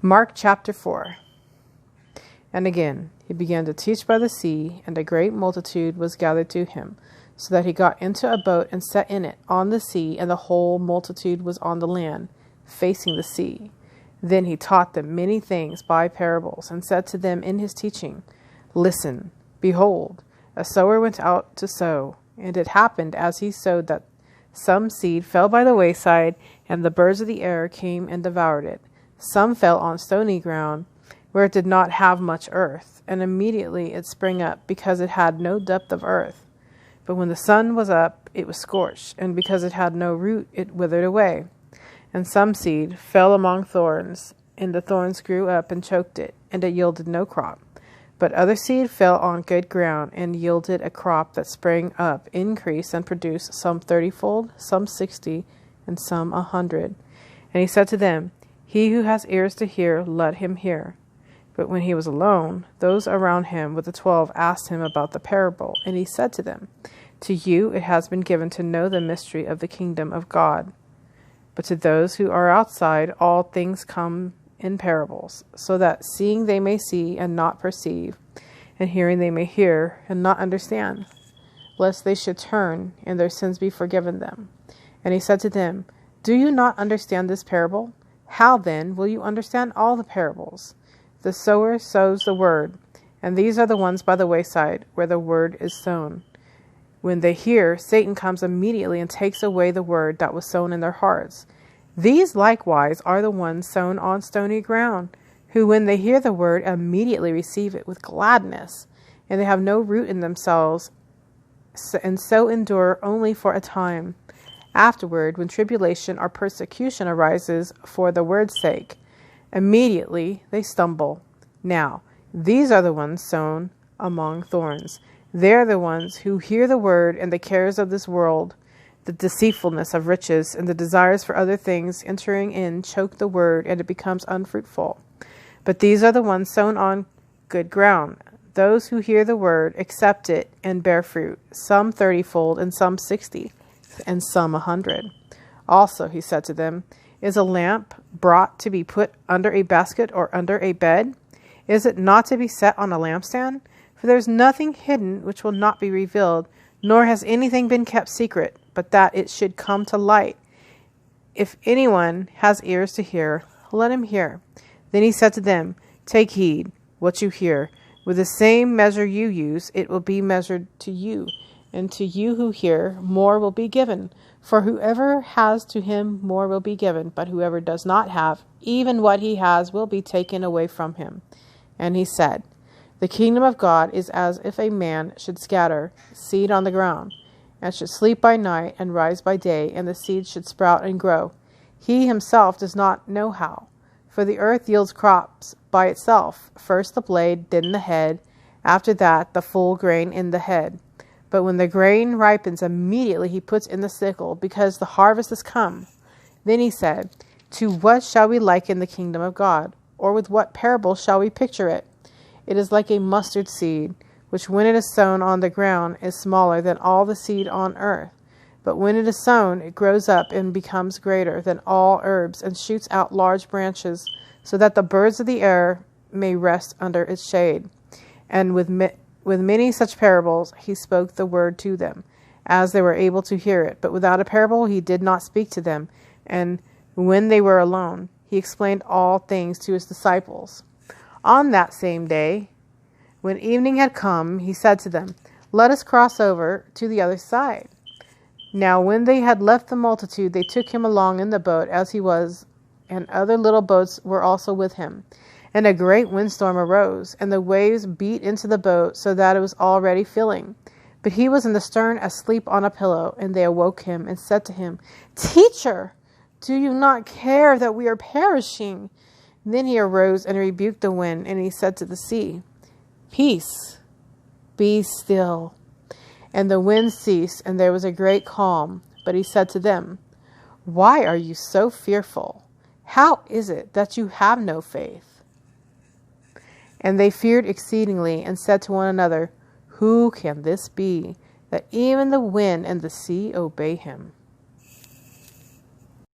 Mark chapter 4. And again, he began to teach by the sea, and a great multitude was gathered to him, so that he got into a boat and sat in it on the sea, and the whole multitude was on the land, facing the sea. Then he taught them many things by parables, and said to them in his teaching, Listen, behold, a sower went out to sow, and it happened as he sowed that some seed fell by the wayside, and the birds of the air came and devoured it. Some fell on stony ground, where it did not have much earth, and immediately it sprang up, because it had no depth of earth. But when the sun was up, it was scorched, and because it had no root, it withered away. And some seed fell among thorns, and the thorns grew up and choked it, and it yielded no crop. But other seed fell on good ground, and yielded a crop that sprang up, increased, and produced some 30-fold, some 60, and some 100. And he said to them, He who has ears to hear, let him hear. But when he was alone, those around him with the 12 asked him about the parable, and he said to them, To you it has been given to know the mystery of the kingdom of God. But to those who are outside, all things come in parables, so that seeing they may see and not perceive, and hearing they may hear and not understand, lest they should turn and their sins be forgiven them. And he said to them, Do you not understand this parable? How then will you understand all the parables? The sower sows the word, and these are the ones by the wayside, where the word is sown. When they hear, Satan comes immediately and takes away the word that was sown in their hearts. These likewise are the ones sown on stony ground, who when they hear the word immediately receive it with gladness, and they have no root in themselves, and so endure only for a time. Afterward, when tribulation or persecution arises for the word's sake, immediately they stumble. Now, these are the ones sown among thorns. They are the ones who hear the word, and the cares of this world, the deceitfulness of riches, and the desires for other things entering in choke the word, and it becomes unfruitful. But these are the ones sown on good ground, those who hear the word, accept it, and bear fruit, some 30-fold, and some 60, and some 100. Also, he said to them, Is a lamp brought to be put under a basket or under a bed? Is it not to be set on a lampstand? For there is nothing hidden which will not be revealed, nor has anything been kept secret, but that it should come to light. If anyone has ears to hear, let him hear. Then he said to them, Take heed what you hear. With the same measure you use, it will be measured to you. And to you who hear, more will be given. For whoever has, to him more will be given. But whoever does not have, even what he has will be taken away from him. And he said, The kingdom of God is as if a man should scatter seed on the ground, and should sleep by night and rise by day, and the seed should sprout and grow. He himself does not know how. For the earth yields crops by itself, first the blade, then the head, after that the full grain in the head. But when the grain ripens, immediately he puts in the sickle, because the harvest is come. Then he said, To what shall we liken the kingdom of God? Or with what parable shall we picture it? It is like a mustard seed, which when it is sown on the ground is smaller than all the seed on earth. But when it is sown, it grows up and becomes greater than all herbs, and shoots out large branches, so that the birds of the air may rest under its shade. And with many such parables he spoke the word to them, as they were able to hear it. But without a parable he did not speak to them. And when they were alone, he explained all things to his disciples. On that same day, when evening had come, he said to them, Let us cross over to the other side. Now when they had left the multitude, they took him along in the boat as he was, and other little boats were also with him. And a great windstorm arose, and the waves beat into the boat, so that it was already filling. But he was in the stern asleep on a pillow, and they awoke him and said to him, Teacher, do you not care that we are perishing? Then he arose and rebuked the wind, and he said to the sea, Peace, be still. And the wind ceased, and there was a great calm. But he said to them, Why are you so fearful? How is it that you have no faith? And they feared exceedingly, and said to one another, Who can this be, that even the wind and the sea obey him?